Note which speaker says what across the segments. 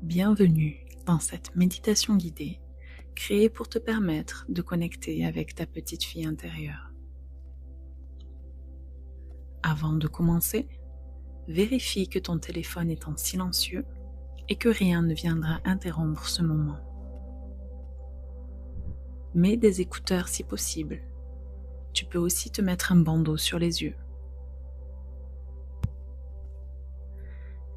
Speaker 1: Bienvenue dans cette méditation guidée créée pour te permettre de connecter avec ta petite fille intérieure. Avant de commencer, vérifie que ton téléphone est en silencieux et que rien ne viendra interrompre ce moment. Mets des écouteurs si possible. Tu peux aussi te mettre un bandeau sur les yeux.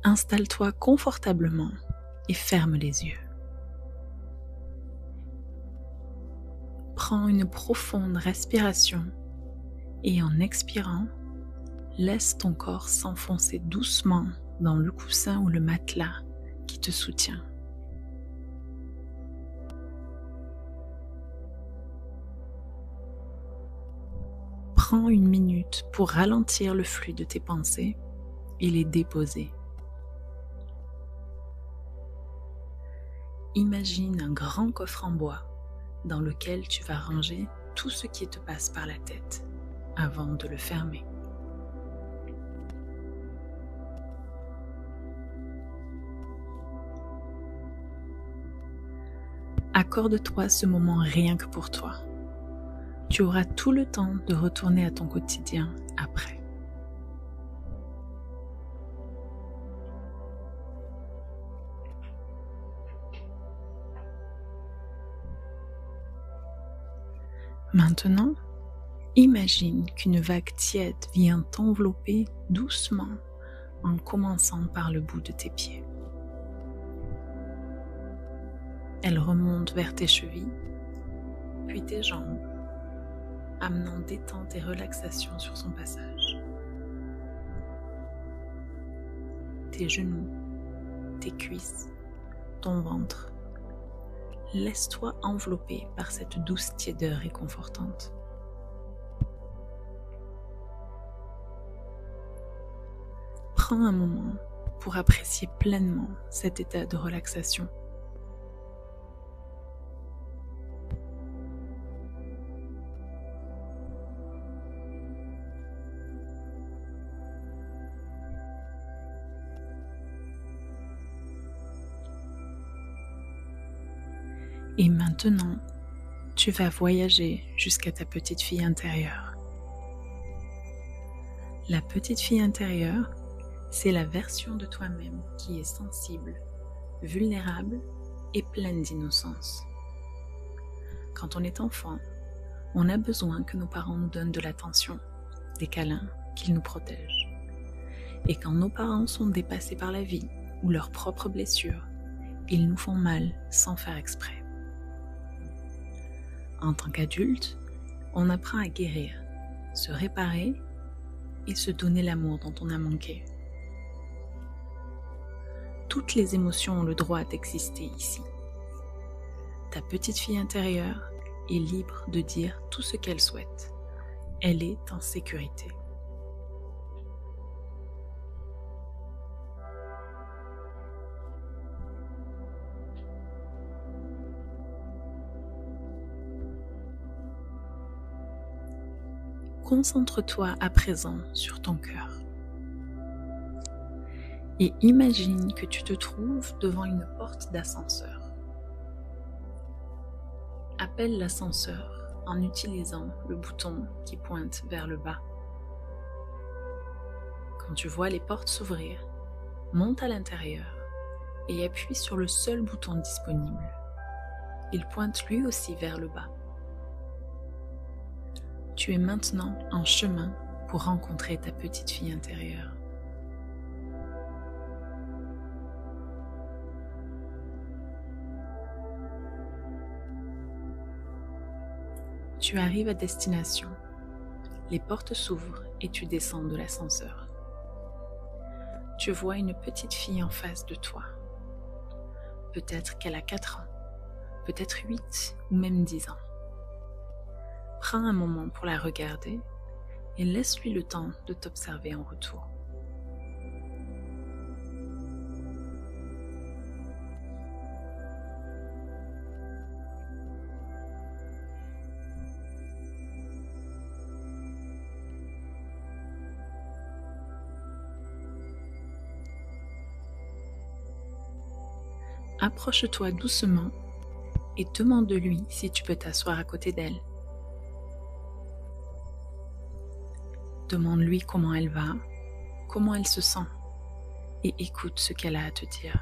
Speaker 1: Installe-toi confortablement et ferme les yeux. Prends une profonde respiration et en expirant, laisse ton corps s'enfoncer doucement dans le coussin ou le matelas qui te soutient. Prends une minute pour ralentir le flux de tes pensées et les déposer. Imagine un grand coffre en bois dans lequel tu vas ranger tout ce qui te passe par la tête avant de le fermer. Accorde-toi ce moment rien que pour toi. Tu auras tout le temps de retourner à ton quotidien après. Maintenant, imagine qu'une vague tiède vient t'envelopper doucement en commençant par le bout de tes pieds. Elle remonte vers tes chevilles, puis tes jambes, amenant détente et relaxation sur son passage. Tes genoux, tes cuisses, ton ventre. Laisse-toi envelopper par cette douce tiédeur réconfortante. Prends un moment pour apprécier pleinement cet état de relaxation. Et maintenant, tu vas voyager jusqu'à ta petite fille intérieure. La petite fille intérieure, c'est la version de toi-même qui est sensible, vulnérable et pleine d'innocence. Quand on est enfant, on a besoin que nos parents nous donnent de l'attention, des câlins, qu'ils nous protègent. Et quand nos parents sont dépassés par la vie ou leurs propres blessures, ils nous font mal sans faire exprès. En tant qu'adulte, on apprend à guérir, se réparer et se donner l'amour dont on a manqué. Toutes les émotions ont le droit d'exister ici. Ta petite fille intérieure est libre de dire tout ce qu'elle souhaite. Elle est en sécurité. Concentre-toi à présent sur ton cœur. Et imagine que tu te trouves devant une porte d'ascenseur. Appelle l'ascenseur en utilisant le bouton qui pointe vers le bas. Quand tu vois les portes s'ouvrir, monte à l'intérieur et appuie sur le seul bouton disponible. Il pointe lui aussi vers le bas. Tu es maintenant en chemin pour rencontrer ta petite fille intérieure. Tu arrives à destination. Les portes s'ouvrent et tu descends de l'ascenseur. Tu vois une petite fille en face de toi. Peut-être qu'elle a 4 ans, peut-être 8 ou même 10 ans. Prends un moment pour la regarder et laisse-lui le temps de t'observer en retour. Approche-toi doucement et demande-lui si tu peux t'asseoir à côté d'elle. Demande-lui comment elle va, comment elle se sent, et écoute ce qu'elle a à te dire.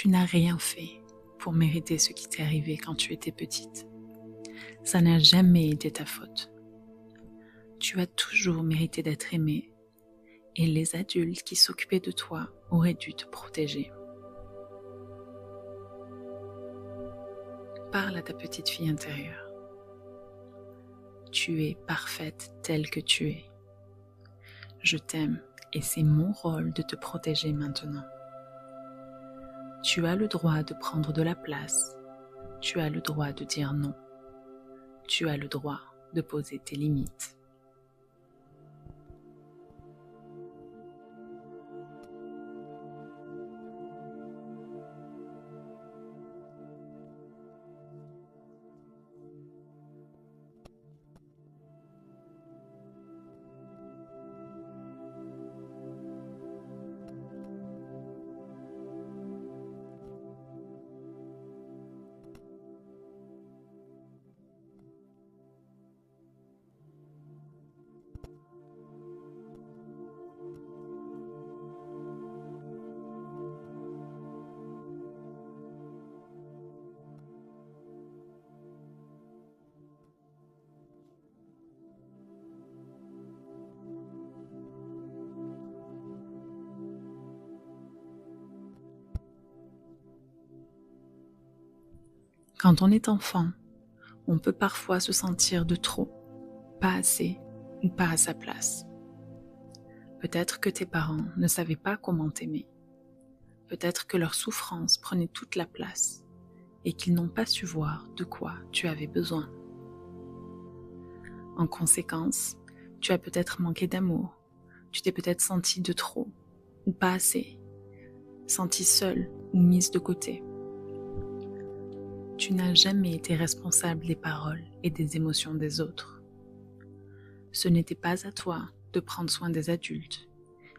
Speaker 1: Tu n'as rien fait pour mériter ce qui t'est arrivé quand tu étais petite. Ça n'a jamais été ta faute. Tu as toujours mérité d'être aimée et les adultes qui s'occupaient de toi auraient dû te protéger. Parle à ta petite fille intérieure. Tu es parfaite telle que tu es. Je t'aime et c'est mon rôle de te protéger maintenant. Tu as le droit de prendre de la place. Tu as le droit de dire non. Tu as le droit de poser tes limites. Quand on est enfant, on peut parfois se sentir de trop, pas assez ou pas à sa place. Peut-être que tes parents ne savaient pas comment t'aimer. Peut-être que leur souffrance prenait toute la place et qu'ils n'ont pas su voir de quoi tu avais besoin. En conséquence, tu as peut-être manqué d'amour, tu t'es peut-être senti de trop ou pas assez, senti seule ou mise de côté. Tu n'as jamais été responsable des paroles et des émotions des autres. Ce n'était pas à toi de prendre soin des adultes,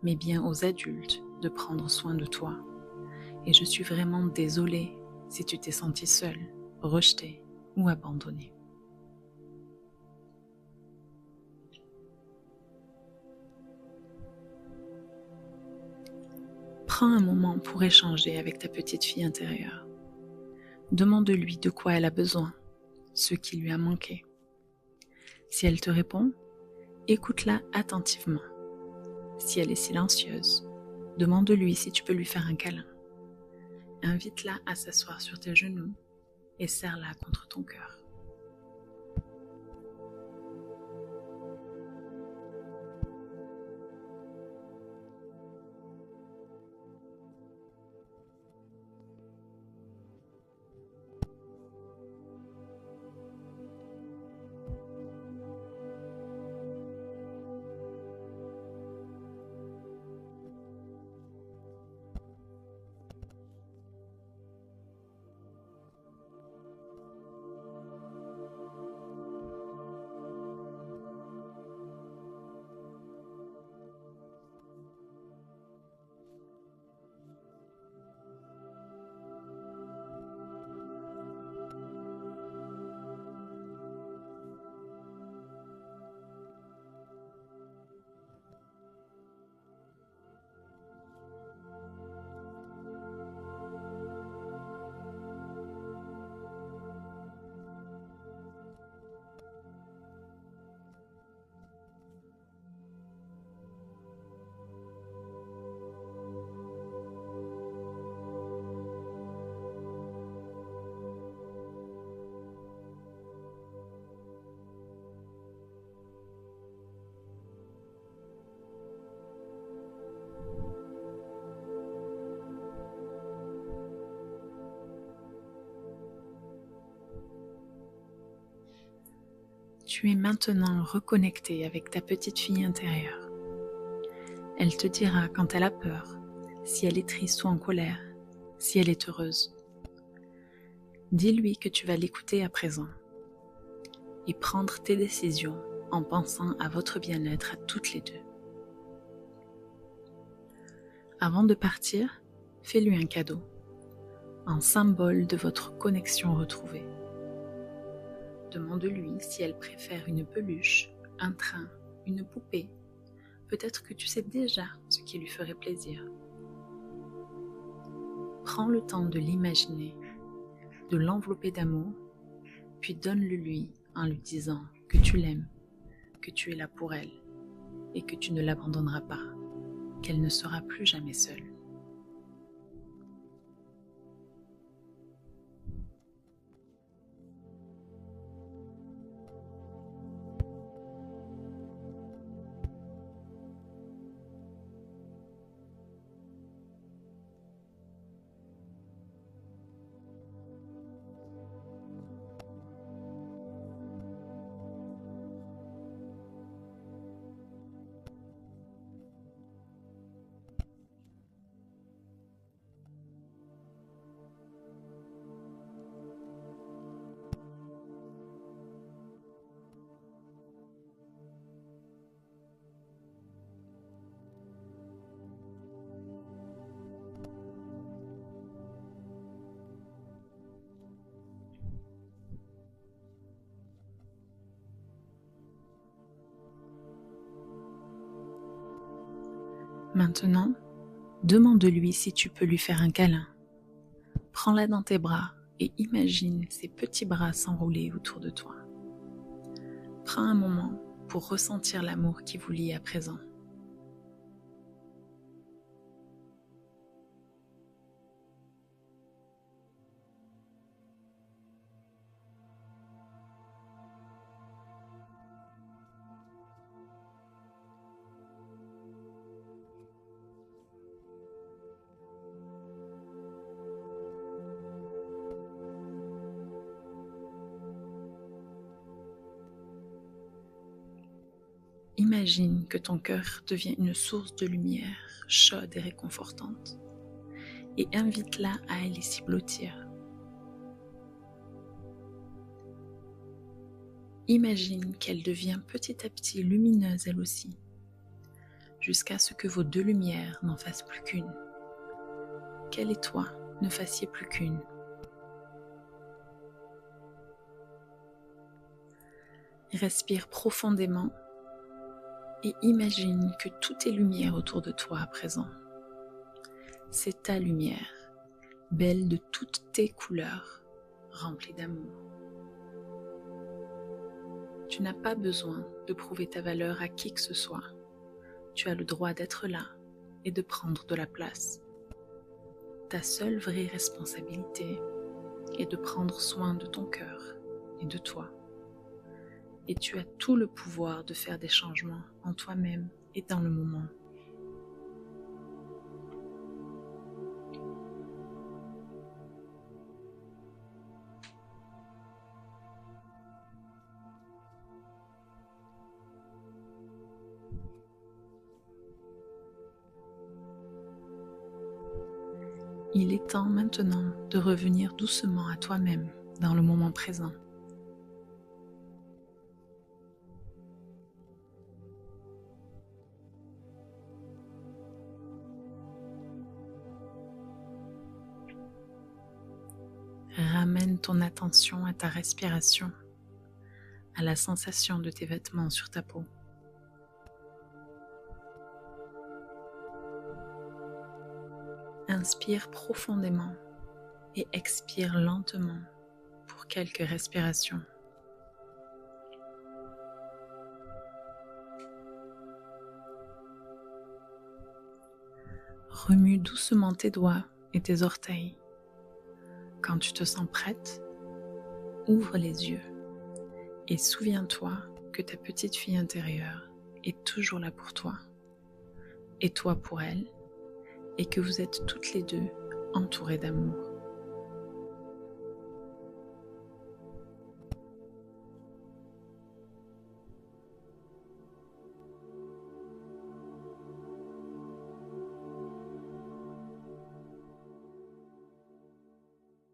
Speaker 1: mais bien aux adultes de prendre soin de toi. Et je suis vraiment désolée si tu t'es sentie seule, rejetée ou abandonnée. Prends un moment pour échanger avec ta petite fille intérieure. Demande-lui de quoi elle a besoin, ce qui lui a manqué. Si elle te répond, écoute-la attentivement. Si elle est silencieuse, demande-lui si tu peux lui faire un câlin. Invite-la à s'asseoir sur tes genoux et serre-la contre ton cœur. Tu es maintenant reconnecté avec ta petite fille intérieure. Elle te dira quand elle a peur, si elle est triste ou en colère, si elle est heureuse. Dis-lui que tu vas l'écouter à présent et prendre tes décisions en pensant à votre bien-être à toutes les deux. Avant de partir, fais-lui un cadeau, en symbole de votre connexion retrouvée. Demande-lui si elle préfère une peluche, un train, une poupée. Peut-être que tu sais déjà ce qui lui ferait plaisir. Prends le temps de l'imaginer, de l'envelopper d'amour, puis donne-le lui en lui disant que tu l'aimes, que tu es là pour elle et que tu ne l'abandonneras pas, qu'elle ne sera plus jamais seule. Maintenant, demande-lui si tu peux lui faire un câlin. Prends-la dans tes bras et imagine ses petits bras s'enrouler autour de toi. Prends un moment pour ressentir l'amour qui vous lie à présent. Imagine que ton cœur devient une source de lumière chaude et réconfortante et invite-la à aller s'y blottir. Imagine qu'elle devient petit à petit lumineuse elle aussi, jusqu'à ce que vos deux lumières n'en fassent plus qu'une, qu'elle et toi ne fassiez plus qu'une. Respire profondément et imagine que tout est lumière autour de toi à présent. C'est ta lumière, belle de toutes tes couleurs, remplie d'amour. Tu n'as pas besoin de prouver ta valeur à qui que ce soit. Tu as le droit d'être là et de prendre de la place. Ta seule vraie responsabilité est de prendre soin de ton cœur et de toi. Et tu as tout le pouvoir de faire des changements en toi-même et dans le moment. Il est temps maintenant de revenir doucement à toi-même dans le moment présent. Ramène ton attention à ta respiration, à la sensation de tes vêtements sur ta peau. Inspire profondément et expire lentement pour quelques respirations. Remue doucement tes doigts et tes orteils. Quand tu te sens prête, ouvre les yeux et souviens-toi que ta petite fille intérieure est toujours là pour toi et toi pour elle, et que vous êtes toutes les deux entourées d'amour.